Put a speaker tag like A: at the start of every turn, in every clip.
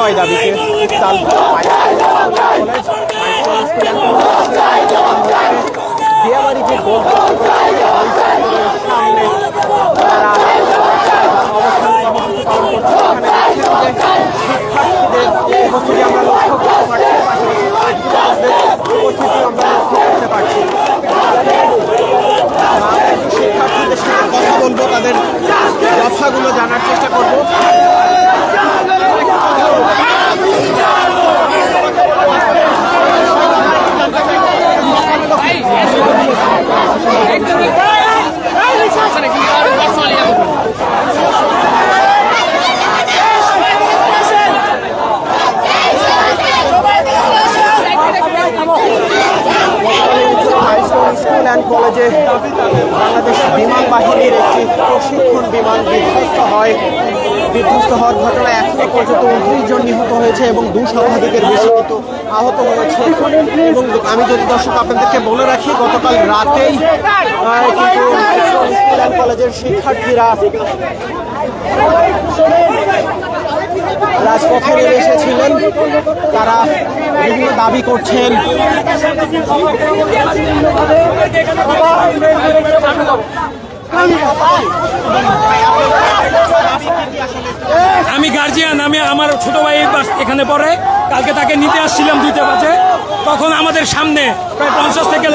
A: ছয় দাবিতে উত্তাল দিয়াবাড়ি যে গোল সামনে তারা অবস্থান কর্মসূচি পালন করছে। এখানে দেখছেন যে শিক্ষার্থীদের উপস্থিতি আমরা লক্ষ্য করতে পারছি, উপস্থিতি আমরা লক্ষ্য করতে পারছি। শিক্ষার্থীদের সাথে কথা বলবো, তাদের কথাগুলো জানার চেষ্টা করবো। স্কুল অ্যান্ড কলেজে বাংলাদেশ বিমান বাহিনীর একটি প্রশিক্ষণ বিমান বিধ্বস্ত হওয়ার ঘটনায় এখনো পর্যন্ত 29 জন নিহত হয়েছে এবং 2 শতাধিকের বেশি কিন্তু আহত হয়েছে। এবং আমি যদি দর্শক আপনাদেরকে বলে রাখি, গতকাল রাতেই কিন্তু স্কুল অ্যান্ড কলেজের শিক্ষার্থীরা রাজপথে নেমে এসেছিলেন। তারা বিভিন্ন দাবি করছেন।
B: আমি গার্জিয়ান, আমার ছোট ভাই এখানে পড়ে। কালকে তাকে নিতে আসছিলাম 2টা বাজে, তখন আমাদের সামনে প্রায় 50 থেকে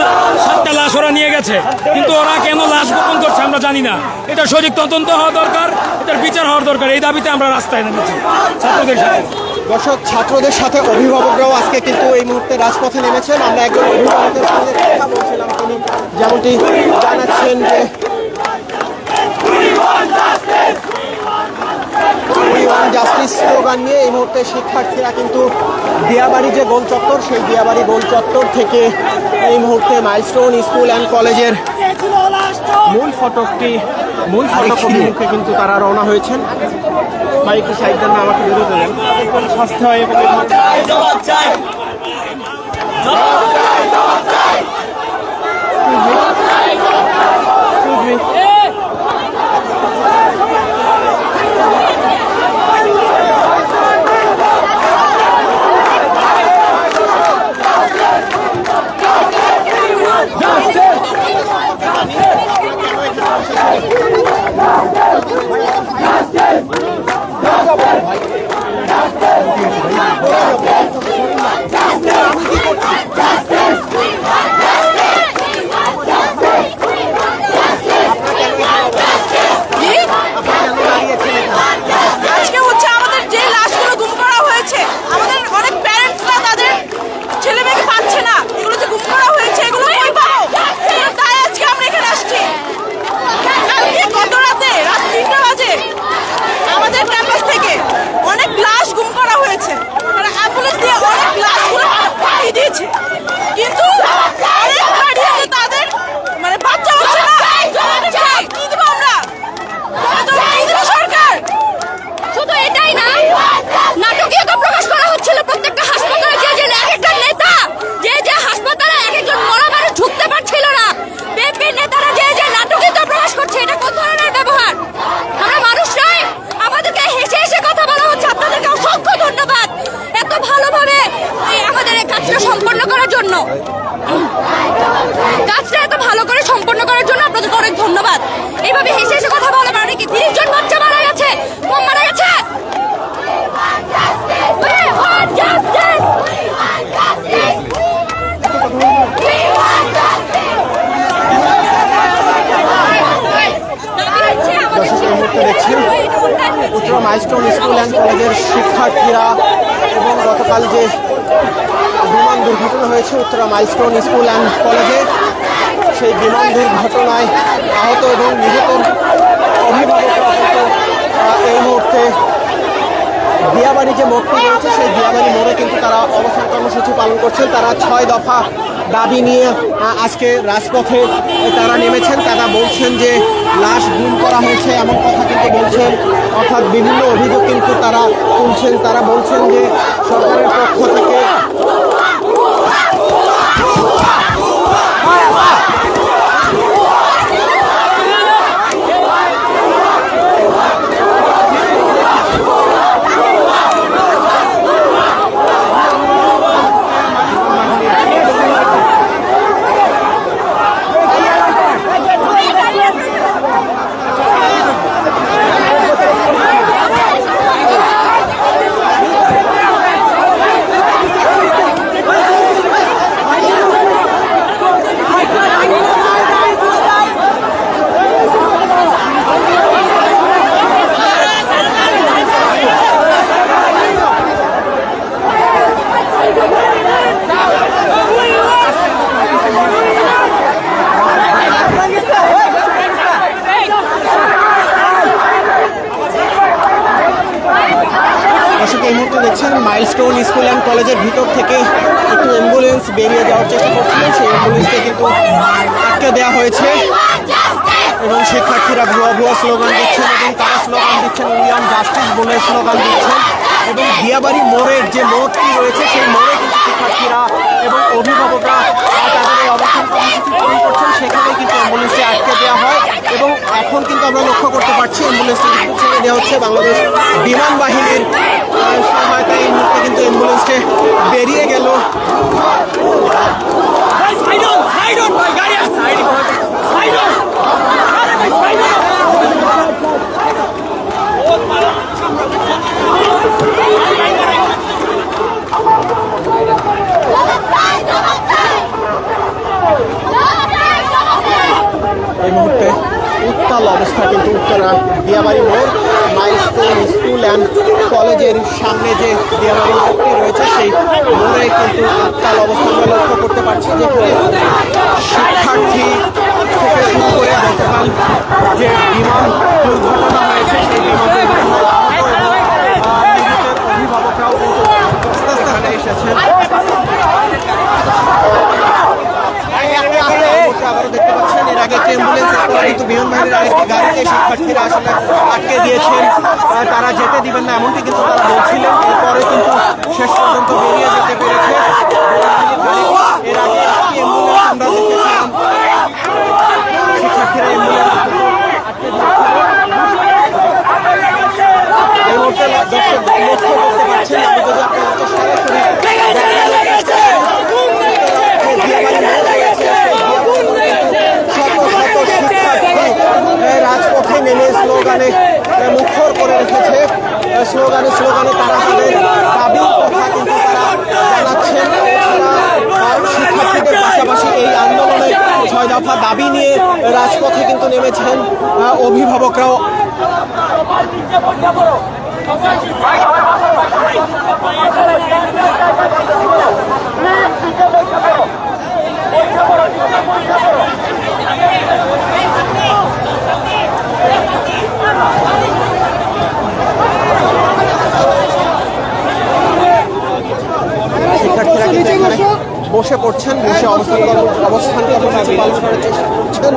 B: 60টা লাশ ওরা নিয়ে গেছে। কিন্তু ওরা কেন লাশ গোপন করছে আমরা জানি না। এটা সঠিক তদন্ত হওয়া দরকার, এটার বিচার হওয়ার দরকার। এই দাবিতে আমরা রাস্তায় নেমেছি ছাত্রদের সাথে।
A: দর্শক, ছাত্রদের সাথে অভিভাবকরাও আজকে কিন্তু এই মুহূর্তে রাজপথে নেমেছেন। আমরা একজন অভিভাবকের সঙ্গে কথা বলছিলাম, তিনি যেমনটি জানাচ্ছেন যে জাস্টিস স্লোগান নিয়ে এই মুহূর্তে শিক্ষার্থীরা কিন্তু দিয়াবাড়ি যে গোল চত্বর, সেই দিয়াবাড়ি গোল চত্বর থেকে এই মুহূর্তে মাইলস্টোন স্কুল অ্যান্ড কলেজের মূল ফটকটি মুখে কিন্তু তারা রওনা হয়েছেন। ভাই একটু সাইড দেন, আমাকে বেরোতে দেন। স্বাস্থ্য এবং
C: কাজটা এত ভালো করে সম্পন্ন করার জন্য আপনাদেরকে অনেক ধন্যবাদ। এইভাবে হেসে হেসে কথা বলা মানে কি 30 জন বাচ্চা মারা গেছে, কম মারা গেছে।
A: উত্তরা মাইলস্টোন স্কুল অ্যান্ড কলেজের শিক্ষার্থীরা এবং গতকাল যে বিমান দুর্ঘটনা হয়েছে উত্তরা মাইলস্টোন স্কুল অ্যান্ড কলেজে, সেই বিমান দুর্ঘটনায় আহত এবং নিহত অভিভাবকরা এই মুহূর্তে দিয়াবাড়ি যে মোড়টি রয়েছে সেই দিয়াবাড়ি মোড়ে কিন্তু তারা অবস্থান কর্মসূচি পালন করছেন। তারা 6 দফা দাবি নিয়ে আজকে রাজপথে তারা নেমেছেন। তারা বলছেন যে লাশ গুম করা হয়েছে এমন কথা কিন্তু বলছেন, অর্থাৎ বিভিন্ন অভিযোগ কিন্তু তারা তুলছেন। তারা বলছেন যে সরকারের পক্ষ থেকে পাচ্ছেন মাইলস্টোন স্কুল অ্যান্ড কলেজের ভিতর থেকে একটু অ্যাম্বুলেন্স বেরিয়ে যাওয়ার চেষ্টা করছিলেন, সেই অ্যাম্বুলেন্সকে কিন্তু আটকে দেওয়া হয়েছে এবং শিক্ষার্থীরা ভুয়া ভুয়া স্লোগান দিচ্ছেন এবং তারা স্লোগান দিচ্ছেন উইয়ান জাস্টিস বলে স্লোগান দিচ্ছেন এবং দিয়াবাড়ি মোড়ের যে মোড়টি রয়েছে সেই মোড়ে কিন্তু শিক্ষার্থীরা এবং অভিভাবকরা তাদের এই অবস্থান কর্মসূচি পালন করছেন, সেখানে কিন্তু অ্যাম্বুলেন্সটি আটকে দেওয়া হয় এবং এখন কিন্তু আমরা লক্ষ্য করতে পারছি অ্যাম্বুলেন্সটি কিন্তু ছেড়ে দেওয়া হচ্ছে। বাংলাদেশ বিমান বাহিনীর সহায়তায় এই মুহূর্তে কিন্তু অ্যাম্বুলেন্সটি বেরিয়ে গেল। এই মুহূর্তে উত্তাল অবস্থা কিন্তু উত্তরা দিয়াবাড়ি মোড় মাইলস্টোন স্কুল অ্যান্ড কলেজের সামনে যে দিয়াবাড়ি মোড়টি রয়েছে সেই মোড়ে কিন্তু উত্তাল অবস্থা আমরা লক্ষ্য করতে পারছি, যেখানে শিক্ষার্থী থেকে শুরু করে গতকাল যে বিমান দুর্ঘটনা হয়েছে সেই বিমান দুর্ঘটনায় অভিভাবকরাও কিন্তু এখানে এসেছেন। আবারও দেখতে পাচ্ছেন এর আগে একটি অ্যাম্বুলেন্স কিন্তু বিমান বাহিনীর আরেকটি গাড়িতে শিক্ষার্থীরা আসলে আটকে দিয়েছেন, তারা যেতে দিবেন না এমনটি কিন্তু তারা বলছিলেন, এরপরে কিন্তু শেষ পর্যন্ত বেরিয়ে যেতে পেরেছে। এর আগে একটি অ্যাম্বুলেন্স আমরা দেখেছিলাম, শিক্ষার্থীরা অ্যাম্বুলেন্স এই মুহূর্তে লক্ষ্য করতে পারছেন। আমি যদি আপনাদের সরাসরি রাজপথে নেমে স্লোগানে মুখর করে রেখেছে, স্লোগানে তারা তাদের দাবির কথা কিন্তু তারা জানাচ্ছেন। শিক্ষার্থীদের পাশাপাশি এই আন্দোলনে 6 দফা দাবি নিয়ে রাজপথে কিন্তু নেমেছেন অভিভাবকরাও। শিক্ষার্থীরা কিন্তু এখানে বসে পড়ছেন, বসে অবস্থান কর্মসূচি পালন করার চেষ্টা করছেন।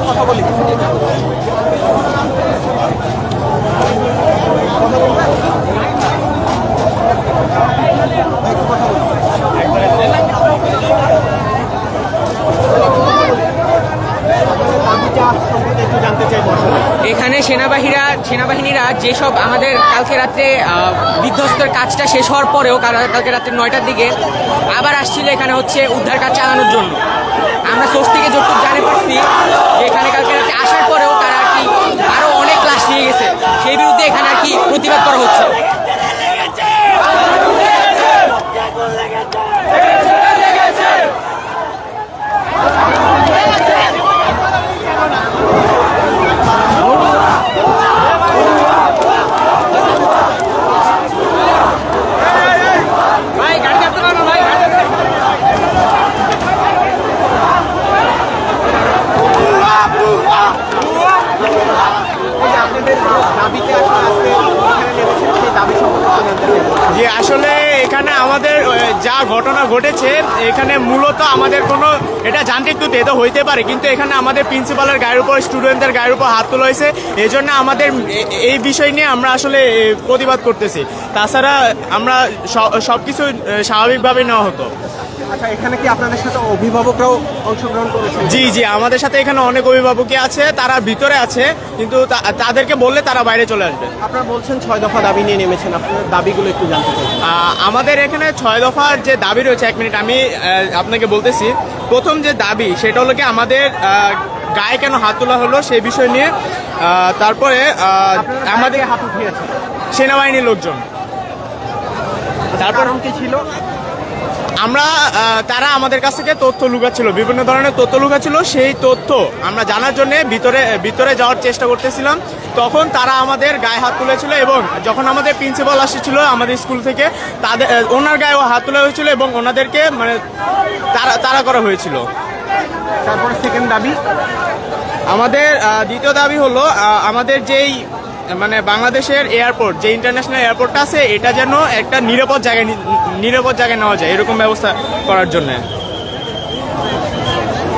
A: কথা বলি
D: এখানে সেনাবাহিনীরা যেসব আমাদের কালকে রাত্রে বিধ্বস্তের কাজটা শেষ হওয়ার পরেও কালকে রাত্রে 9টার দিকে আবার আসছিল এখানে হচ্ছে উদ্ধার কাজ চালানোর জন্য। আমরা সোর্স থেকে যতটুকু জানতে পারছি যে এখানে কালকে রাত্রে আসার পরেও তারা আর কি আরো অনেক ক্লাস নিয়ে গেছে, সেই বিরুদ্ধে এখানে আর কি প্রতিবাদ করা হচ্ছে।
E: যে আসলে এখানে আমাদের যা ঘটনা ঘটেছে এখানে মূলত আমাদের কোনো এটা যান্ত্রিক ত্রুটি এটা হইতে পারে, কিন্তু এখানে আমাদের প্রিন্সিপালের গায়ের উপর স্টুডেন্টদের গায়ের উপর হাত তোলা হয়েছে, এই জন্য আমাদের এই বিষয় নিয়ে আমরা আসলে প্রতিবাদ করতেছি। তাছাড়া আমরা সব কিছু স্বাভাবিকভাবে নেওয়া হতো।
A: আচ্ছা, এখানে কি আপনাদের সাথে অভিভাবকরাও অংশগ্রহণ করেছে?
E: জি, আমাদের সাথে এখানে অনেক অভিভাবকই আছে, তারা ভিতরে আছে, কিন্তু তাদেরকে বললে তারা বাইরে চলে আসবে।
A: আপনারা বলছেন 6 দফা দাবি নিয়ে নেমেছেন, আপনাদের দাবিগুলো একটু জানতে চাই।
E: আমাদের এখানে 6 দফার যে দাবি রয়েছে, 1 মিনিট আমি আপনাকে বলতেছি। প্রথম যে দাবি সেটা হলো কি আমাদের গায়ে কেন হাত তোলা হলো সেই বিষয় নিয়ে, তারপরে আমাদের
A: হাত উঠিয়েছে
E: সেনাবাহিনীর লোকজন,
A: তারপর কি ছিল
E: আমরা তারা আমাদের কাছ থেকে তথ্য লুকাচ্ছিল, বিভিন্ন ধরনের তথ্য লুকাচ্ছিল। সেই তথ্য আমরা জানার জন্য ভিতরে যাওয়ার চেষ্টা করতেছিলাম। তখন তারা আমাদের গায়ে হাত তুলেছিল এবং যখন আমাদের প্রিন্সিপাল আসছিল আমাদের স্কুল থেকে, ওনার গায়েও হাত তোলা হয়েছিল এবং ওনাদেরকে মানে তাড়া করা হয়েছিল।
A: তারপরে সেকেন্ড দাবি,
E: আমাদের দ্বিতীয় দাবি হলো আমাদের যেই মানে বাংলাদেশের এয়ারপোর্ট, যে ইন্টারন্যাশনাল এয়ারপোর্টটা আছে, এটা যেন একটা নিরাপদ জায়গায় নেওয়া যায়, এরকম ব্যবস্থা করার জন্য।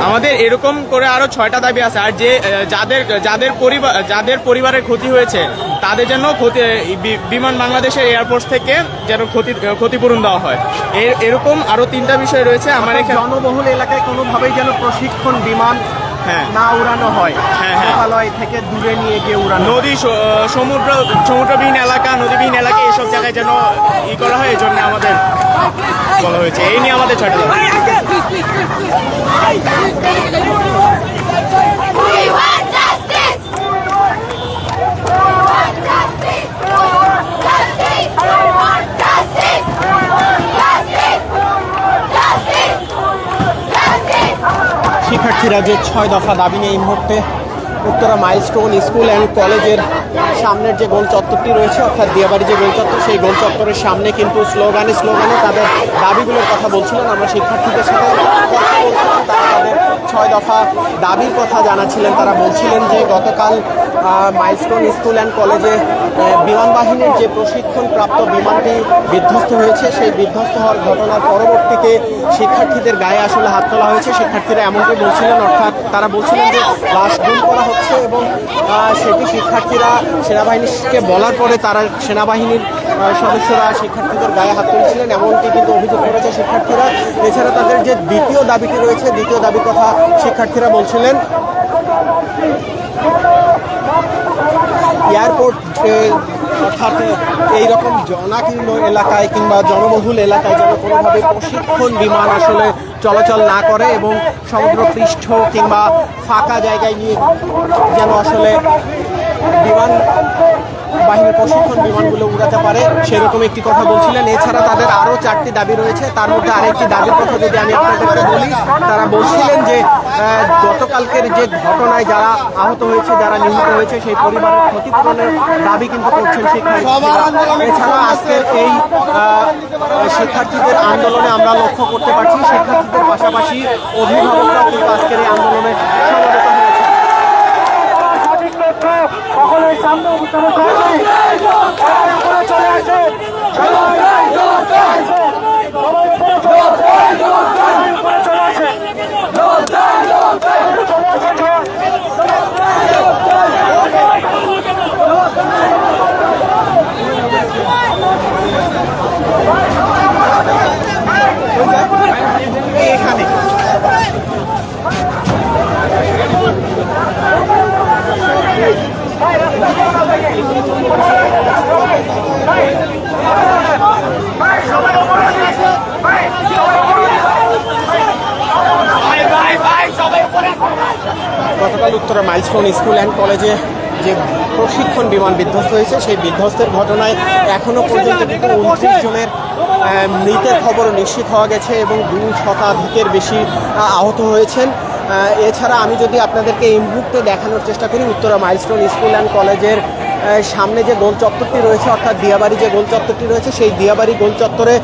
E: আমাদের এরকম করে আরো 6টা দাবি আছে। আর যে যাদের পরিবারের ক্ষতি হয়েছে তাদের যেন বিমান বাংলাদেশের এয়ারপোর্ট থেকে যেন ক্ষতিপূরণ দেওয়া হয়। এরকম আরো 3টা বিষয় রয়েছে আমার এখানে।
A: জনবহুল এলাকায় কোনোভাবেই যেন প্রশিক্ষণ বিমান না উড়ানো হয়, লোকালয় থেকে দূরে নিয়ে গিয়ে উড়ানো।
E: নদী, সমুদ্রবিহীন এলাকা, নদীবিহীন এলাকা এসব জায়গায় যেন করা হয়, এই জন্য আমাদের বলা হয়েছে। এই নিয়ে আমাদের 6টা দাবি।
A: শিক্ষার্থীরা যে 6 দফা দাবি নিয়ে এই মুহূর্তে উত্তরা মাইলস্টোন স্কুল অ্যান্ড কলেজের সামনের যে গোল চত্বরটি রয়েছে, অর্থাৎ দিয়াবাড়ি যে গোল চত্বর, সেই গোল চত্বরের সামনে কিন্তু স্লোগানে তাদের দাবিগুলোর কথা বলছিলেন। আমরা শিক্ষার্থীদের সাথে কথা বলছিলাম, তারা তাদের 6 দফা দাবির কথা জানাচ্ছিলেন। তারা বলছিলেন যে গতকাল মাইলস্টোন স্কুল অ্যান্ড কলেজে বিমান বাহিনীর যে প্রশিক্ষণপ্রাপ্ত বিমানটি বিধ্বস্ত হয়েছে, সেই বিধ্বস্ত হওয়ার ঘটনার পরবর্তীতে শিক্ষার্থীদের গায়ে আসলে হাত তোলা হয়েছে। শিক্ষার্থীরা এমনটি বলছিলেন, অর্থাৎ তারা বলছিলেন যে লাশ গুম করা হচ্ছে এবং সেটি শিক্ষার্থীরা সেনাবাহিনীকে বলার পরে তারা সেনাবাহিনীর সদস্যরা শিক্ষার্থীদের গায়ে হাত তুলছিলেন, এমনটি কিন্তু অভিযোগ করেছে শিক্ষার্থীরা। এছাড়া তাদের যে দ্বিতীয় দাবিটি রয়েছে, দ্বিতীয় দাবির কথা শিক্ষার্থীরা বলছিলেন, এয়ারপোর্ট অর্থাৎ এইরকম জনাকীর্ণ এলাকায় কিংবা জনবহুল এলাকায় যেন কোনোভাবে প্রশিক্ষণ বিমান আসলে চলাচল না করে এবং সমুদ্রপৃষ্ঠ কিংবা ফাঁকা জায়গায় নিয়ে যেন আসলে বিমান বাহিনীর প্রশিক্ষণ বিমানগুলো উড়াতে পারে, সেরকম একটি কথা বলছিলেন। এছাড়া তাদের আরও 4টি দাবি রয়েছে। তার মধ্যে আরেকটি দাবির কথা যদি আমি আপনাদেরকে বলি, তারা বলছিলেন যে গতকালকের যে ঘটনায় যারা আহত হয়েছে, যারা নিহত হয়েছে, সেই পরিবারের ক্ষতিপূরণের দাবি কিন্তু করছেন শিক্ষার্থীরা। এছাড়া আজকের এই শিক্ষার্থীদের আন্দোলনে আমরা লক্ষ্য করতে পারছি শিক্ষার্থীদের পাশাপাশি অভিভাবকরাও কিন্তু আজকের এই আন্দোলনে সমবেত হয়েছে।
F: সকলের সামনে উত্থাপন চলে আসে
A: এখানে গতকাল উত্তরা মাইলস্টোন স্কুল অ্যান্ড কলেজে যে প্রশিক্ষণ বিমান বিধ্বস্ত হয়েছে, সেই বিধ্বস্তের ঘটনায় এখনও পর্যন্ত কিন্তু 29 জনের মৃতের খবর নিশ্চিত হওয়া গেছে এবং 2 শতাধিকের বেশি আহত হয়েছেন। এছাড়া আমি যদি আপনাদেরকে এই মুহূর্তে দেখানোর চেষ্টা করি, উত্তরা মাইলস্টোন স্কুল অ্যান্ড কলেজের সামনে যে গোল চত্বরটি রয়েছে, অর্থাৎ দিয়াবাড়ি যে গোল চত্বরটি রয়েছে, সেই দিয়াবাড়ি গোল চত্বরে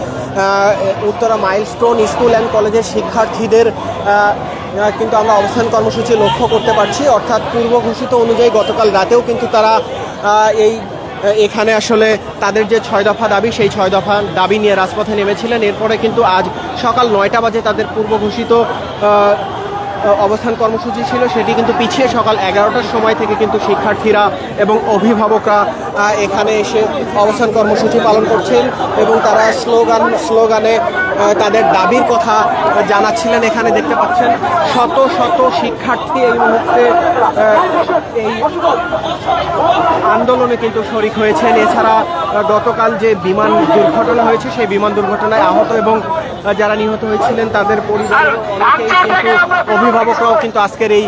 A: উত্তরা মাইলস্টোন স্কুল অ্যান্ড কলেজের শিক্ষার্থীদের কিন্তু আমরা অবস্থান কর্মসূচি লক্ষ্য করতে পারছি। অর্থাৎ পূর্ব ঘোষিত অনুযায়ী গতকাল রাতেও কিন্তু তারা এখানে আসলে তাদের যে 6 দফা দাবি, সেই 6 দফা দাবি নিয়ে রাজপথে নেমেছিলেন। এরপরে কিন্তু আজ সকাল 9টা বাজে তাদের পূর্ব ঘোষিত অবস্থান কর্মসূচি ছিল, সেটি কিন্তু পিছিয়ে সকাল 11টার সময় থেকে কিন্তু শিক্ষার্থীরা এবং অভিভাবকরা এখানে এসে অবস্থান কর্মসূচি পালন করছেন এবং তারা স্লোগানে তাদের দাবির কথা জানাচ্ছিলেন। এখানে দেখতে পাচ্ছেন শত শত শিক্ষার্থী এই মুহূর্তে এই আন্দোলনে কিন্তু শরিক হয়েছেন। এছাড়া গতকাল যে বিমান দুর্ঘটনা হয়েছে, সেই বিমান দুর্ঘটনায় আহত এবং যারা নিহত হয়েছিলেন তাদের পরিবারের অনেকেই কিন্তু অভিভাবকরাও কিন্তু আজকের এই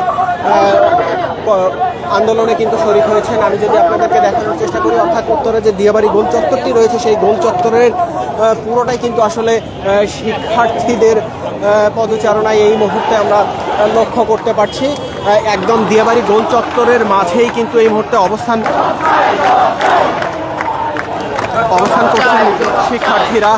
A: আন্দোলনে কিন্তু শরিক হয়েছেন। আমি যদি আপনাদেরকে দেখানোর চেষ্টা করি, অর্থাৎ উত্তরে যে দিয়াবাড়ি গোল চত্বরটি রয়েছে, সেই গোল চত্বরের পুরোটাই কিন্তু আসলে শিক্ষার্থীদের পদচারণায় এই মুহূর্তে আমরা লক্ষ্য করতে পারছি। একদম দিয়াবাড়ি গোল চত্বরের মাঝেই কিন্তু এই মুহূর্তে অবস্থান করছেন শিক্ষার্থীরা।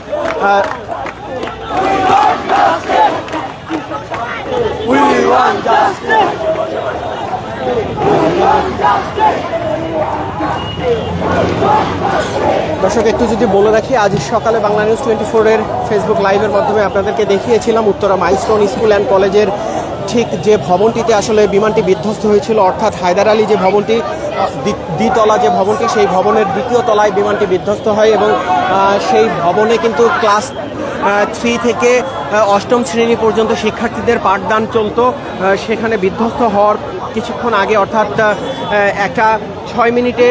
A: দর্শক, একটু যদি বলে রাখি, আজ সকালে বাংলা নিউজ 24-এর ফেসবুক লাইভের মাধ্যমে আপনাদেরকে দেখিয়েছিলাম উত্তরা মাইলস্টোন স্কুল অ্যান্ড কলেজের ঠিক যে ভবনটিতে আসলে বিমানটি বিধ্বস্ত হয়েছিল, অর্থাৎ হায়দার আলী যে ভবনটি, দ্বিতলা যে ভবনটি, সেই ভবনের দ্বিতীয় তলায় বিমানটি বিধ্বস্ত হয় এবং সেই ভবনে কিন্তু ক্লাস 3 থেকে 8ম শ্রেণী পর্যন্ত শিক্ষার্থীদের পাঠদান চলতো। সেখানে বিধ্বস্ত হওয়ার কিছুক্ষণ আগে, অর্থাৎ একটা 6 মিনিটে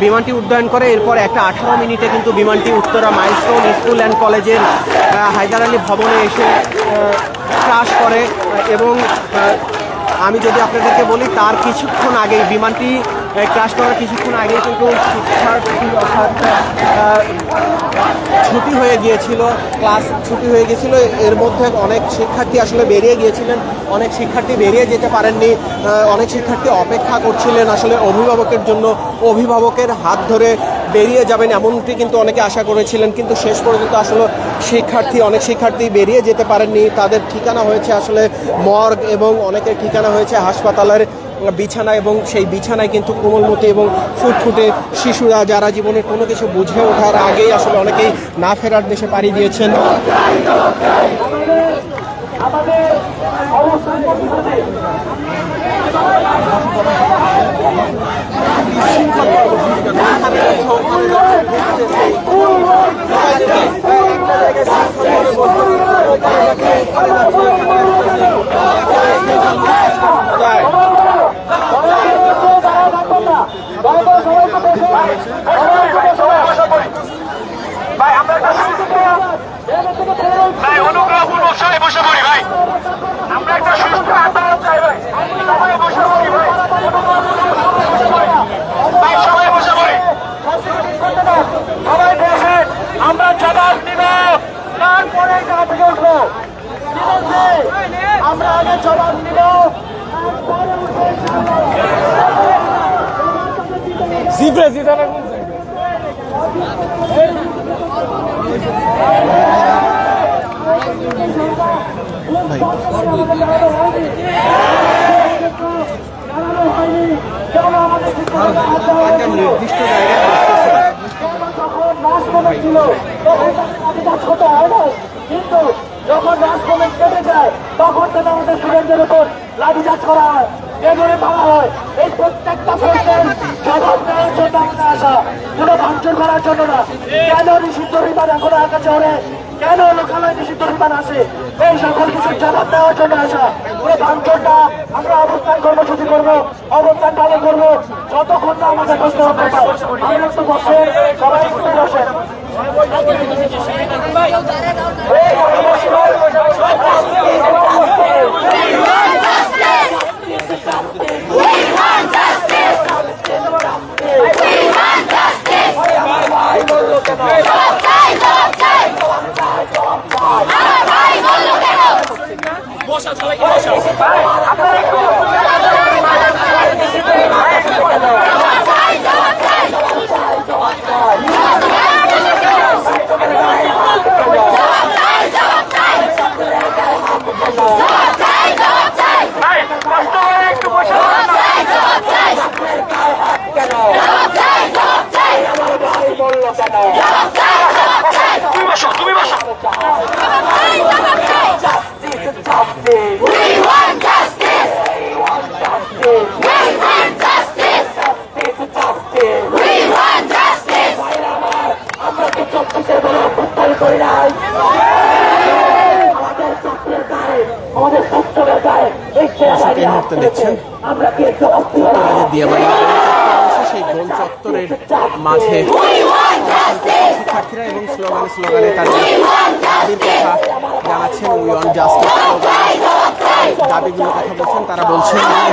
A: বিমানটি উড্ডয়ন করে, এরপর একটা 18 মিনিটে কিন্তু বিমানটি উত্তরা মাইলস্টোন স্কুল অ্যান্ড কলেজের হায়দার আলী ভবনে এসে ক্রাশ করে। এবং আমি যদি আপনাদেরকে বলি, তার কিছুক্ষণ আগেই, বিমানটি ক্রাশ করার কিছুক্ষণ আগেই কিন্তু শিক্ষার্থী, অর্থাৎ ছুটি হয়ে গিয়েছিল, ক্লাস ছুটি হয়ে গিয়েছিল। এর মধ্যে অনেক শিক্ষার্থী আসলে বেরিয়ে গিয়েছিলেন, অনেক শিক্ষার্থী বেরিয়ে যেতে পারেননি, অনেক শিক্ষার্থী অপেক্ষা করছিলেন আসলে অভিভাবকের জন্য, অভিভাবকের হাত ধরে বেরিয়ে যাবেন এমনটি কিন্তু অনেকে আশা করেছিলেন। কিন্তু শেষ পর্যন্ত আসলে অনেক শিক্ষার্থী বেরিয়ে যেতে পারেননি। তাদের ঠিকানা হয়েছে আসলে মর্গ এবং অনেকের ঠিকানা হয়েছে হাসপাতালের বিছানা, এবং সেই বিছানায় কিন্তু কোমলমতি এবং ফুটফুটে শিশুরা, যারা জীবনে কোনো কিছু বুঝে ওঠার আগেই আসলে অনেকেই না ফেরার দেশে পাড়ি দিয়েছেন।
F: ভাই আমরা একটা ভাই অনুগ্রহপূর্বক সবাই বসে পড়ি ভাই, আমরা একটা সুস্থ আন্দোলন চাই ভাই, সবাই বসে পড়ি ভাই, ভাই সবাই বসে পড়ি, সবাই বসেন, আমরা জবাব নিব, তারপরে এখান থেকে উঠবো, ঠিক আছে? আমরা আগে জবাব নিব,
A: নির্দিষ্ট জায়গায়
F: কিন্তু যখন রাজভবন কেটে যায় তখন তাদের আমাদের স্টুডেন্টদের উপর লাঠিচার্জ করা হয়, এগুলো ভাঙা হয়। এই প্রত্যেকটা প্রশ্নের জবাব দেওয়ার জন্য আমরা আসা, কোনো ভাঙচুর করার জন্য না। কেন নিষিদ্ধ বিমান এখনো আকাশে ওড়ে, কেন লোকালয় নিষিদ্ধ বিমান আসে, এই সকল কিছুর জবাব দেওয়ার জন্য আসা। পুরো ভাঙচুরটা আমরা অবস্থান কর্মসূচি করবো, অবস্থান পালন করবো যতক্ষণ না আমাদের প্রশ্ন হবে। আমরা একটু বসে, সবাই একটু বসে।
A: দেখছেন দিয়াবাড়ি সেই গোল চত্বরের মাঝে শিক্ষার্থীরা এবং স্লোগানে তাদের দাবির কথা জানাচ্ছেন। উই ওয়ান্ট জাস্টিস দাবিগুলোর কথা বলছেন। তারা বলছেন যে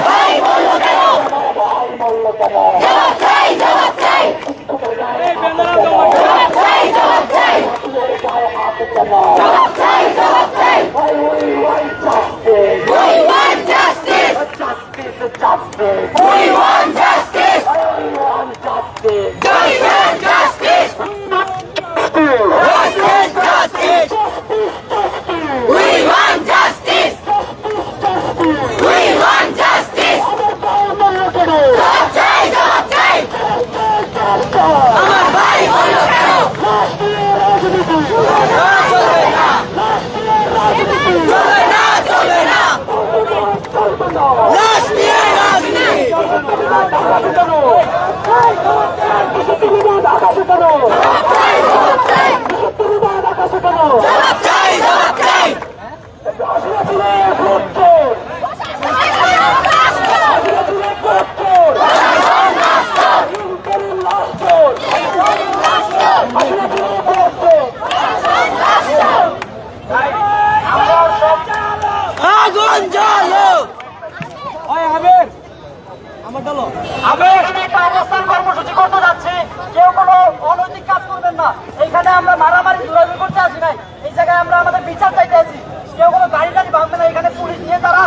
F: অবস্থান কর্মসূচি করতে যাচ্ছে, কেউ কোনো অনৈতিক কাজ করবেন না। এইখানে আমরা মারামারি দৌড়াদৌড়ি করতে আসি নাই, এই জায়গায় আমরা আমাদের বিচার চাইতে আছি। কেউ কোনো গাড়ি টাড়ি ভাঙবে না, এখানে পুলিশ নিয়ে তারা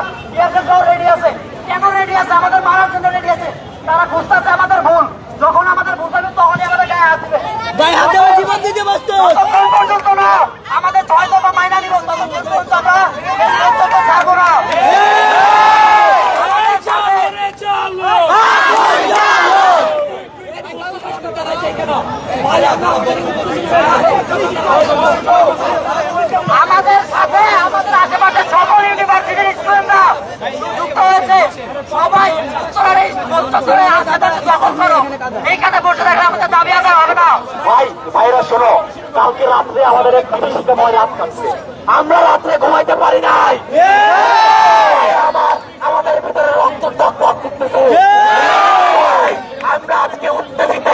F: রেডি আছে। কেন রেডি আছে? আমাদের মারার জন্য রেডি আছে। তারা খুঁজতেছে আমাদের ভুল, যখন আমাদের ভুল থাকবে তখনই আমাদের গায়ে হাত দিবে। জীবন দিতে ব্যস্ত পর্যন্ত না, আমাদের 6 দফা মাইনা নিব, তখন পর্যন্ত আমরা ছাড়বো না। আমাদের সাথে আমাদের আশেপাশে সকল ইউনিভার্সিটির স্টুডেন্টরা যুক্ত হয়েছে। সবাই এইখানে বসে থাকলে আমাদের দাবি আদায় হবে না। ভাইরা শোনো, কালকে রাত্রে আমাদের এক বিভীষিকাময় রাত কাটছে, আমরা রাত্রে ঘুমাইতে পারি নাই। আমাদের ভিতরে রক্ত টকবক করতেছে। আমরা আজকে উত্তেজিত,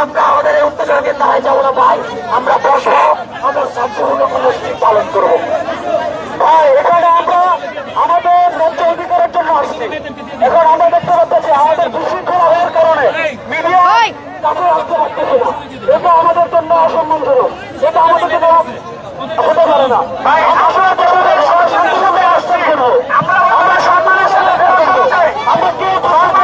F: আমরা আমাদের এই উত্তেজনা দিয়ে দাঁড়াই যাবো না ভাই। আমরা বসবো, আমরা সম্পূর্ণ কর্মসূচি পালন করবো। ভাই এখানে আমরা আমাদের ন্যায্য অধিকারের জন্য আসছি। এখন আমরা দেখতে পাচ্ছি আমাদের বিশৃঙ্খলা হওয়ার কারণে মিডিয়া কাছে আসতে পারতেছে না। এটা আমাদের জন্য অসম্মানজনক, এটা আমাদের জন্য হতে পারে না। ভাই আমরা শান্তিভাবে আসছি কেন? আমরা সম্মানের সাথে আমরা কেউ আমরা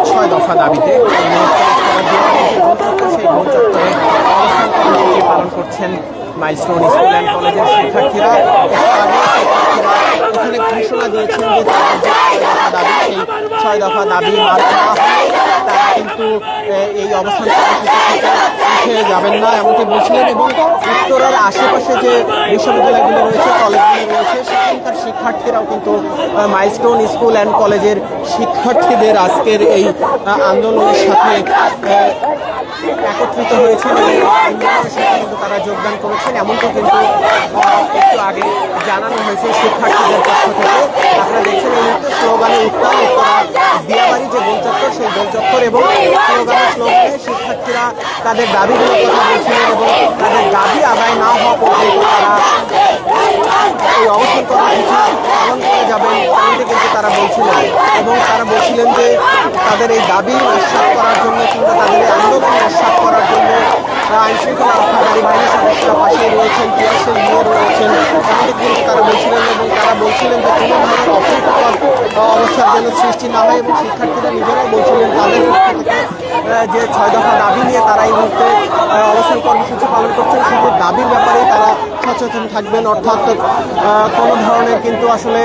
A: ছয় দফা দাবিতে সেই গোল চত্বরে অবস্থান কর্মসূচি পালন করছেন মাইলস্টোন স্কুল অ্যান্ড কলেজের শিক্ষার্থীরা। এখানে ঘোষণা দিয়েছেন যে তাদের যে 6 দফা দাবি সেই 6 দফা দাবি মার্ক না হলে তারা কিন্তু এই অবস্থান কর্মসূচি থেকে উঠে যাবেন না, এমনটি বলছিলেন। এবং উত্তরার আশেপাশে যে বিশ্ববিদ্যালয়গুলো রয়েছে, কলেজগুলো রয়েছে, সেখানকার শিক্ষার্থীরাও কিন্তু মাইলস্টোন স্কুল অ্যান্ড কলেজের শিক্ষার্থীদের আজকের এই আন্দোলনের সাথে একত্রিত হয়েছেন এবং আন্দোলনের সাথে কিন্তু তারা যোগদান করেছেন, এমনটি কিন্তু একটু আগে জানানো হয়েছে শিক্ষার্থীদের পক্ষ থেকে। আপনারা দেখছেন এই মুহূর্তে স্লোগানে উত্তাল উত্তরা দিয়াবাড়ি যে গোল চত্বর, সেই গোল চত্বর এবং স্লোগানে শিক্ষার্থীরা তাদের দাবিগুলোর কথা বলছিলেন এবং তাদের দাবি আদায় না হওয়া পর্যন্ত তারা এই অবস্থান কর্মসূচি পালন করে যাবেন, এমনটি কিন্তু তারা বলছিলেন। এবং তারা বলছিলেন যে তাদের এই দাবি নিঃশ্বাস করার জন্য কিংবা তাদের এই আন্দোলন নিঃশ্বাস করার জন্য আইনশৃঙ্খলা রক্ষাকারী বাহিনীর সদস্যরা পাশে রয়েছেন, টিয়ারশেল নিয়ে রয়েছেন, এমনটি কিন্তু তারা বলছিলেন। এবং তারা বলছিলেন যে কোনো ধরনের অপ্রীতিকর অবস্থার যেন সৃষ্টি না হয়। এবং শিক্ষার্থীরা নিজেরাও বলছিলেন তাদের পক্ষ থেকে যে 6 দফা দাবি নিয়ে তারা এই মুহূর্তে অবস্থান কর্মসূচি পালন করছেন, শুধু দাবির ব্যাপারেই তারা সচেতন থাকবেন, অর্থাৎ কোনো ধরনের কিন্তু আসলে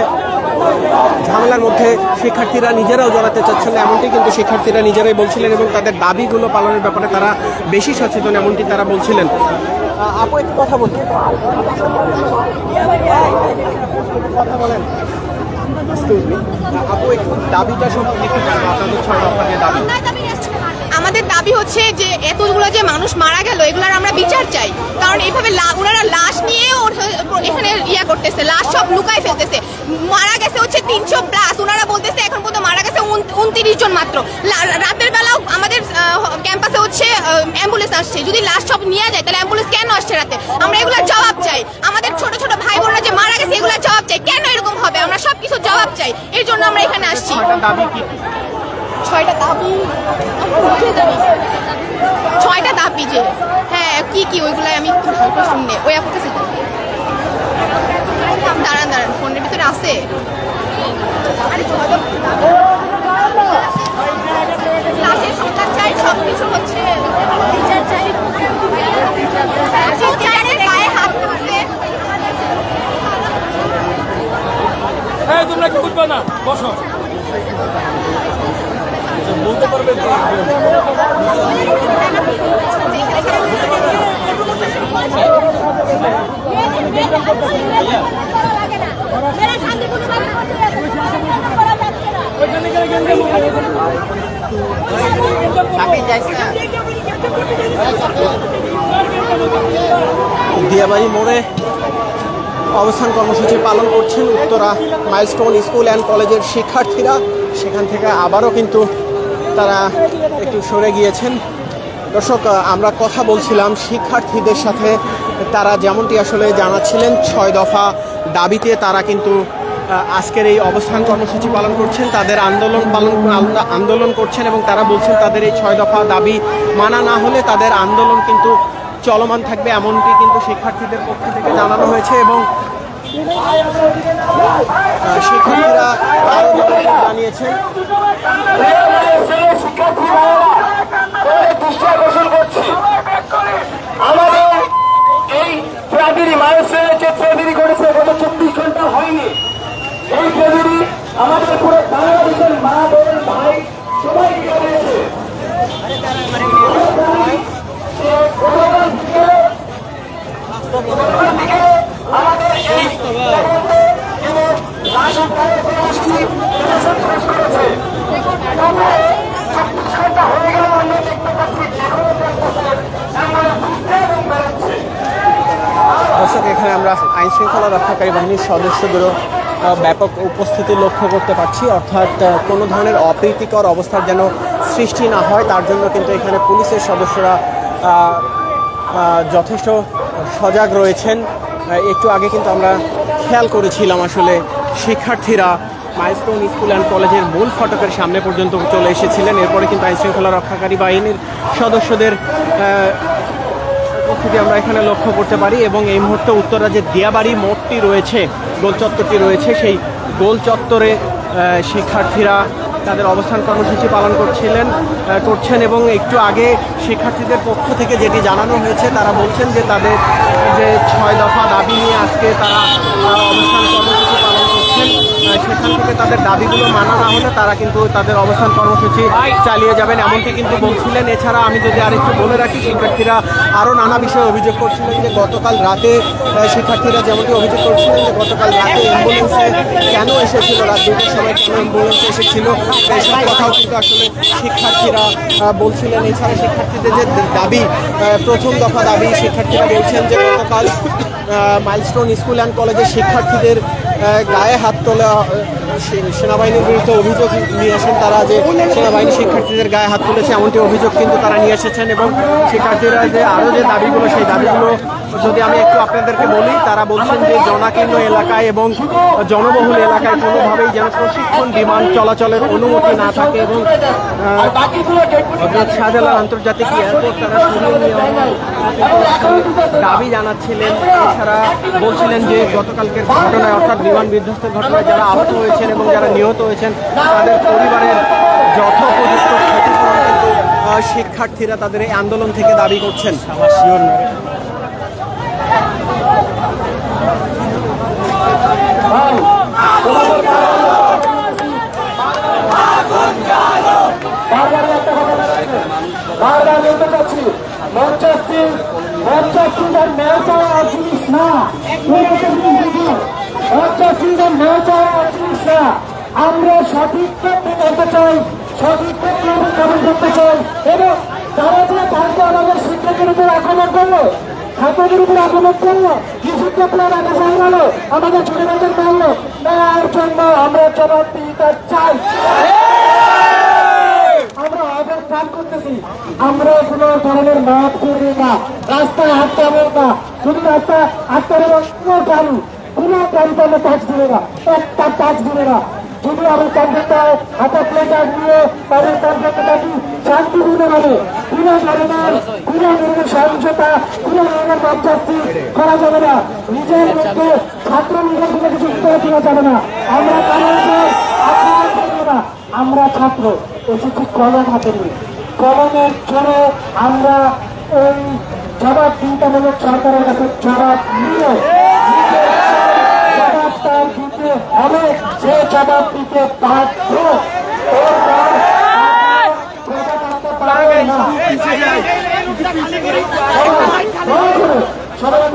A: ঝামেলার মধ্যে শিক্ষার্থীরা নিজেরাও জড়াতে চাচ্ছেন না, এমনটি কিন্তু শিক্ষার্থীরা নিজেরাই বলছিলেন। এবং তাদের দাবিগুলো পালনের ব্যাপারে তারা বেশি সচেতন, এমনটি তারা বলছিলেন। আপু একটু কথা বলছি, কথা বলেন। আপু একটু দাবিটা সম্পর্কে একটু জানবো, আপনাদের 6 দফা যে দাবি।
C: আমাদের দাবি হচ্ছে যে এতগুলো যে মানুষ মারা গেল, এগুলোর আমরা বিচার চাই। কারণ এইভাবে ওনারা লাশ নিয়ে এখানে করতেছে, লাশ সব লুকায় ফেলতেছে। মারা গেছে হচ্ছে 300+, ওনারা বলতেছে এখন পর্যন্ত মারা গেছে 29 জন মাত্র। রাতের বেলাও আমাদের ক্যাম্পাসে হচ্ছে অ্যাম্বুলেন্স আসছে, যদি লাশ সব নিয়ে যায় তাহলে অ্যাম্বুলেন্স কেন আসছে রাতে? আমরা এগুলোর জবাব চাই। আমাদের ছোট ছোট ভাই বোনরা যে মারা গেছে এগুলোর জবাব চাই। কেন এরকম হবে? আমরা সবকিছু জবাব চাই, এর জন্য আমরা এখানে আসছি। 6টা দাবি, 6টা দাবি যে হ্যাঁ কি কি ওইগুলাই আমি শুনে ওই আপুর কাছে দাঁড়ান ফোনের ভিতরে আছে। লাশের সংখ্যা চাই, সবকিছু হচ্ছে বিচার চাই। গায়ে হাত তুলছে,
A: দিয়াবাড়ি মোড়ে অবস্থান কর্মসূচি পালন করছেন উত্তরা মাইলস্টোন স্কুল অ্যান্ড কলেজের শিক্ষার্থীরা। সেখান থেকে আবারও কিন্তু তারা একটু সরে গিয়েছেন। দর্শক, আমরা কথা বলছিলাম শিক্ষার্থীদের সাথে, তারা যেমনটি আসলে জানাচ্ছিলেন 6 দফা দাবিতে তারা কিন্তু আজকের এই অবস্থান কর্মসূচি পালন করছেন, তাদের আন্দোলন করছেন এবং তারা বলছেন তাদের এই 6 দফা দাবি মানা না হলে তাদের আন্দোলন কিন্তু চলমান থাকবে, এমনটি কিন্তু শিক্ষার্থীদের পক্ষ থেকে জানানো হয়েছে। এবং শিক্ষার্থীরা আরও জানিয়েছেন
F: আমাদের এই ট্র্যাজেডি মানুষের যে ট্র্যাজেডি ঘটেছে গত 24 ঘন্টা হয়নি। এই ট্র্যাজেডি আমাদের পুরো বাংলাদেশের মা বোন ভাই সবাইকে ঘটেছে। আমাদের এই হয়ে গেল আমরা দেখতে পাচ্ছি
A: দর্শক, এখানে আমরা আইন শৃঙ্খলা রক্ষাকারী বাহিনীর সদস্যদেরও ব্যাপক উপস্থিতি লক্ষ্য করতে পারছি। অর্থাৎ কোনো ধরনের অপ্রীতিকর অবস্থার যেন সৃষ্টি না হয় তার জন্য কিন্তু এখানে পুলিশের সদস্যরা যথেষ্ট সজাগ রয়েছেন। একটু আগে কিন্তু আমরা খেয়াল করেছিলাম আসলে শিক্ষার্থীরা মাইলস্টোন স্কুল অ্যান্ড কলেজের মূল ফটকের সামনে পর্যন্ত চলে এসেছিলেন। এরপরে কিন্তু আইন শৃঙ্খলা রক্ষাকারী বাহিনীর সদস্যদের উপস্থিতি আমরা এখানে লক্ষ্য করতে পারি। এবং এই মুহূর্তে উত্তরা যে দিয়াবাড়ি মোড়টি রয়েছে, গোল চত্বরটি রয়েছে, সেই গোল চত্বরে শিক্ষার্থীরা তাদের অবস্থান কর্মসূচি পালন করছেন। এবং একটু আগে শিক্ষার্থীদের পক্ষ থেকে যেটি জানানো হয়েছে, তারা বলছেন যে তাদের যে 6 দফা দাবি নিয়ে আজকে তারা অবস্থান কর্মসূচি পালন করছেন। সেখান থেকে তাদের দাবিগুলো মানা না হলে তারা কিন্তু তাদের অবস্থান কর্মসূচি চালিয়ে যাবেন, এমনটি কিন্তু বলছিলেন। এছাড়া আমি যদি আরেকটু বলে রাখি, শিক্ষার্থীরা আরও নানা বিষয়ে অভিযোগ করছিলেন যে গতকাল রাতে শিক্ষার্থীরা যেমনটি অভিযোগ করছিলেন যে গতকাল রাতে অ্যাম্বুলেন্সে কেন এসেছিল, রাত 2টার সময় কেন অ্যাম্বুলেন্সে এসেছিল, এইসব কথাও কিন্তু আসলে শিক্ষার্থীরা বলছিলেন। এছাড়া শিক্ষার্থীদের যে দাবি, প্রথম দফা দাবি, শিক্ষার্থীরা বলছেন যে গতকাল মাইলস্টোন স্কুল অ্যান্ড কলেজের শিক্ষার্থীদের গায়ে হাত তোলা, সেনাবাহিনীর বিরুদ্ধে অভিযোগ নিয়ে আসেন তারা, যে সেনাবাহিনী শিক্ষার্থীদের গায়ে হাত তুলেছে এমনটি অভিযোগ কিন্তু তারা নিয়ে এসেছেন। এবং শিক্ষার্থীরা যে আরও যে দাবিগুলো, সেই দাবিগুলো যদি আমি একটু আপনাদেরকে বলি, তারা বলছেন যে জনাকীর্ণ এলাকায় এবং জনবহুল এলাকায় কোনোভাবেই যেন প্রশিক্ষণ বিমান চলাচলের অনুমতি না থাকে এবং হযরত শাহজালাল আন্তর্জাতিক এয়ারপোর্ট তারা সরিয়ে নেওয়ার দাবি জানাচ্ছিলেন। এছাড়া বলছিলেন যে গতকালকের ঘটনায়, অর্থাৎ বিমান বিধ্বস্তের ঘটনায় যারা আহত হয়েছেন এবং যারা নিহত হয়েছেন তাদের পরিবারের যথোপযুক্ত ক্ষতিপূরণ কিন্তু শিক্ষার্থীরা তাদের এই আন্দোলন থেকে দাবি করছেন।
F: আমরা সঠিক পথে বলতে চাই, সঠিক পথে অনুধাবন করতে চাই। এবং তারা যে কালকে আমাদের শিক্ষকের উপর আক্রমণ করলো, ছাত্রদের উপর আক্রমণ করলো, নিষিদ্ধ প্ল্যান আকাশ হয়ে গেল, আমাদের ছোট ভাইদের মারলো, তার জন্য আমরা জবাবদিহিতা চাই। আমরা অবস্থান করতেছি, আমরা কোনো ধরনের মাঠ করবো না, রাস্তায় হাঁটতে হবে না, শুধু রাস্তায় হাঁটতে হবে না। কোনো গাড়িতে আমরা টাচ দিবে না, একটা টাচ দিবে না। যদি আমার কম্পিউটার হাতে প্লেটার নিয়ে তাদের কম্পিউটারটি শান্তিপূর্ণভাবে কোনো ধরনের সহিংসতা, কোনো ধরনের বাচ্চাটি করা যাবে না। নিজের মধ্যে ছাত্র নিজের কোনো কিছু করে দেওয়া যাবে না। আমরা আমরা ছাত্র এসেছি কলম হাতে নিয়ে, কলমের জোরে আমরা এই জবাবদিহিতামূলক সরকারের কাছে জবাব নিয়ে জবাব তার দিতে হবে সে জবাব দিতে বাধ্য। সবাই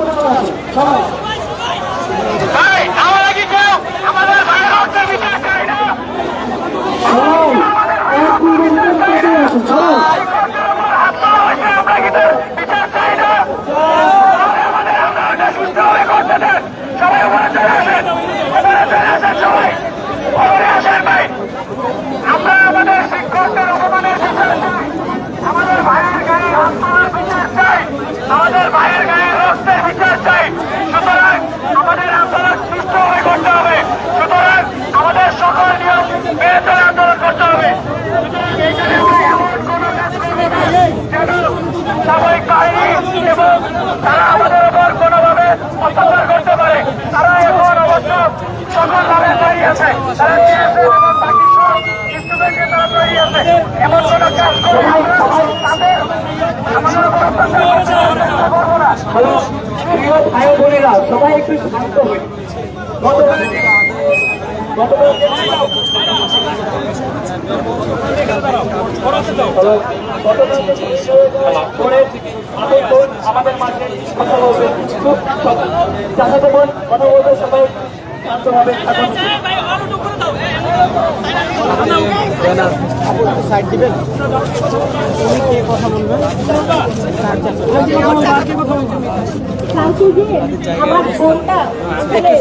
F: সবাই
G: আমরা আমাদের শিক্ষকদের অপমানের বিচার চাই, আমাদের ভাইয়ের গায়ে আন্দোলনের বিচার চাই, আমাদের ভাইয়ের গায়ে রক্তের বিচার চাই। সুতরাং আমাদের আন্দোলন সুষ্ঠুভাবে করতে হবে, সুতরাং আমাদের সকল নিয়ম মেনে চলে আন্দোলন করতে হবে। এখানে এমন কোনো নেতৃত্ব নেই যেন সাময়িক বাহিনী এবং তারা আমাদের উপর কোনোভাবে অত্যাচার করতে পারে। তারা এখন অবশ্য সকল ভাবে তৈরি আছে, তারা TSF এবং বাকি সব স্টুডেন্টকে তারা তৈরি আছে। এমন কোনো কাজ করে আমরা তাদের আমাদের উপর অত্যাচার করবো না।
F: প্রিয় ভাই বোনেরা, সবাই একটু শান্ত হয়ে আমাদের মাঝে কথা বলবে, খুব চাচাতে বোন কথা বলবে, সবাই শান্তভাবে থাকুন।
A: সাইড দিবেন, তুমি কে কথা বলবেন?
H: কালকে যে আমার বোনটা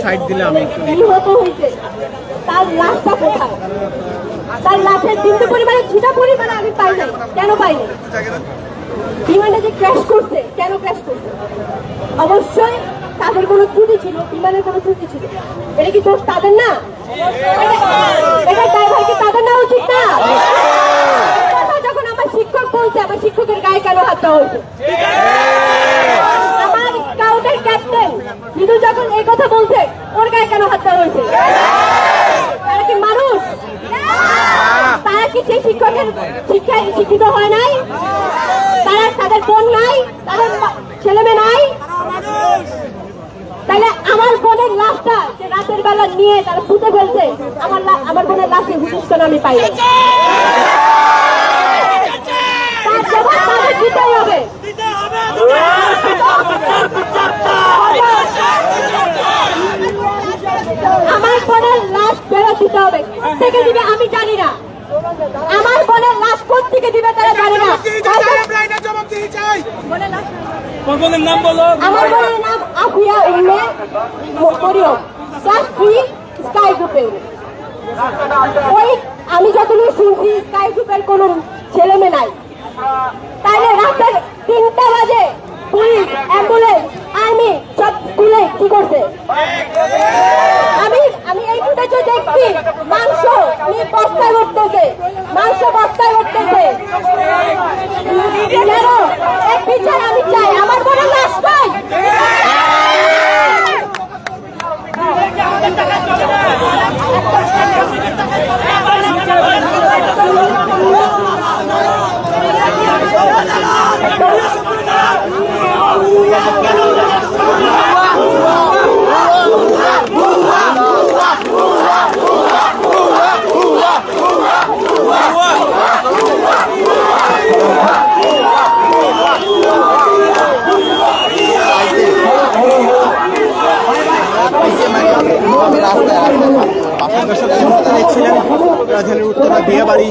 A: সাইড দিলে আমি একটু
H: নিহত হয়েছে, তার লাশটা কোথায়? তার লাশের তিনটে পরিবারের ছিটা পরিবারে আমি পাই নাই। কেন পাইনি? বিমানে যে ক্র্যাশ করছে, কেন ক্র্যাশ করছে? অবশ্যই তাদের কোনো ত্রুটি ছিল, বিমানের কোনো ত্রুটি ছিল। এটা কি দোষ তাদের না? এটা ড্রাইভার কি তাদের না উচিত না? যখন আমার শিক্ষক বলছে, আমার শিক্ষকের গায়ে কেন হাত দেওয়া হয়েছে? আমার স্কাউটের ক্যাপ্টেন মৃদুল যখন এই কথা বলছে, ওর গায়ে কেন হাত দেওয়া হয়েছে? তারা কি মানুষ? তারা কি সেই শিক্ষকের শিক্ষায় শিক্ষিত হয় নাই? তারা তাদের বোন নাই, তাদের ছেলে মেয়ে নাই? তাহলে আমার বোনের লাশটা যে রাতের বেলা নিয়ে তারা পুঁতে ফেলছে, আমার বোনের লাশে হুদিস কেন আমি পাই? তার জবাব তাদের দিতেই হবে। আমার বোনের লাশ ফেরত দিতে হবে। থেকে দিবে আমি জানি না, আমার বোনের লাশ কোথা থেকে দিবে তারা জানে না।
B: বোনের নাম বলো।
H: আমার বোনের নাম আফিয়া উম্মে মরিয়ম, ক্লাস 3 স্কাই গ্রুপে। ওই আমি যতদূর শুনছি স্কাই গ্রুপের কোনো ছেলে মেয়ে নাই। তাহলে রাতের 3টা বাজে পুলিশ, অ্যাম্বুলেন্স, আর্মি সব স্কুলে কি করছে? আমি এই ফুটেজে দেখছি মাংস নিয়ে বস্তায় উঠতেছে, মাংস বস্তায় উঠতেছে। কেন? এক বিচার আমি চাই, আমার বোনের লাশ পাই।
A: আমি রাস্তায় দেখছিলেন রাজধানীর উত্তরা বিয়েবাড়ি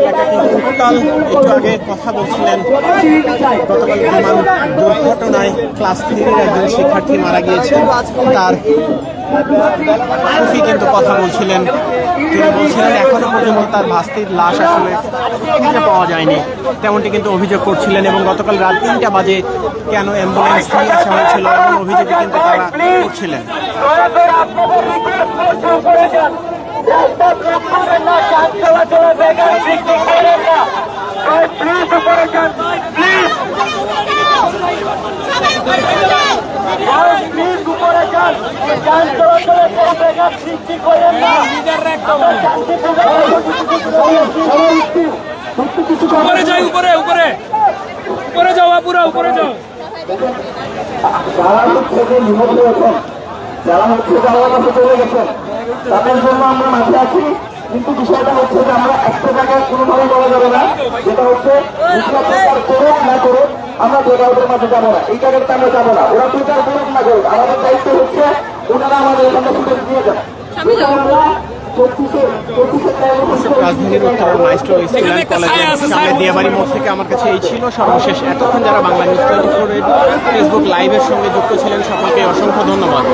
A: এলাকা কিন্তু উত্তাল। একটু আগে কথা বলছিলেন, গতকাল বিমান দুর্ঘটনায় ক্লাস 3-এর একজন শিক্ষার্থী মারা গিয়েছে, তার ফুফি কিন্তু কথা বলছিলেন। তিনি বলছিলেন এখনো পর্যন্ত তার ভাস্তির লাশ আসলে খুঁজে পাওয়া যায়নি, তেমনটি কিন্তু অভিযোগ করছিলেন। এবং গতকাল রাত 3টা বাজে কেন অ্যাম্বুলেন্স নিয়ে আসা হয়েছিল এমন অভিযোগ কিন্তু তারা করছিলেন।
G: রাস্তা ব্লক করবেন না, যান চলাচলের ব্যাঘাত সৃষ্টি করবেন না। প্লিজ উপরে যান, প্লিজ প্লিজ উপরে যান, যান চলাচলের কোনো ব্যাঘাত সৃষ্টি করেন না।
B: উপরে যাই, উপরে উপরে উপরে যাও, আপুরা উপরে যাও।
F: যারা হচ্ছে যে নিহত হয়েছেন, যারা হচ্ছে যে আমার কাছে চলে গেছেন, তাদের জন্য আমরা মাঠে আছি। কিন্তু বিষয়টা হচ্ছে যে আমরা একটা জায়গায় কোনোভাবেই বলা যাবে না, যেটা হচ্ছে প্রচার করুক না করুক আমরা ওদের মাঝে যাবো না, এই জায়গাটা আমরা যাবো না। ওরা প্রচার করুক না করুক, আমাদের দায়িত্ব হচ্ছে ওনারা আমাদের এখানে সুযোগ দিয়ে যান।
A: রাজধানীর উত্তরের মাইস্ট্রো স্কুল অ্যান্ড কলেজের সামনে দিয়াবাড়ি মোড় থেকে আমার কাছে এই ছিল সর্বশেষ। এতক্ষণ যারা বাংলা নিউজ 24 এর ফেসবুক লাইভের সঙ্গে যুক্ত ছিলেন সকলকে অসংখ্য ধন্যবাদ।